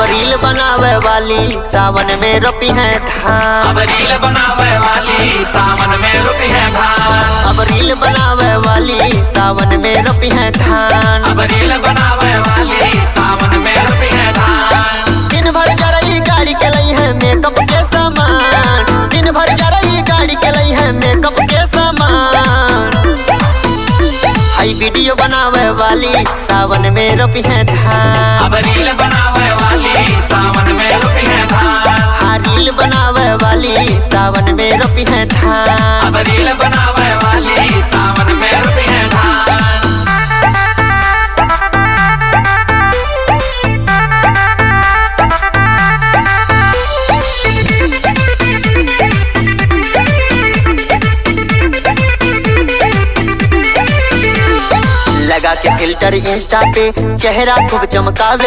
Reel बनावे वाली सावन में रोपी है धान। अब रील बनावे वाली सावन में रोपी है धान। अब रील बनावे वाली सावन में रोपी है धान। अब रील बनावे वाली सावन में रोपी है धान। दिन भर जरई गाड़ी के लई है मेकअप के सामान। दिन भर जरई गाड़ी के लई है मेकअप के सामान। हाई वीडियो बनावे वाली सावन में रोपी है धान। अब रील बनावे वाली सावन में रोपी है धान। हाँ रील बनावे वाली सावन में रोपी है धान। अब रील बनावे वाली सावन में रोपी है धान। लगा के फिल्टर इंस्टा पे चेहरा खूब चमकावे।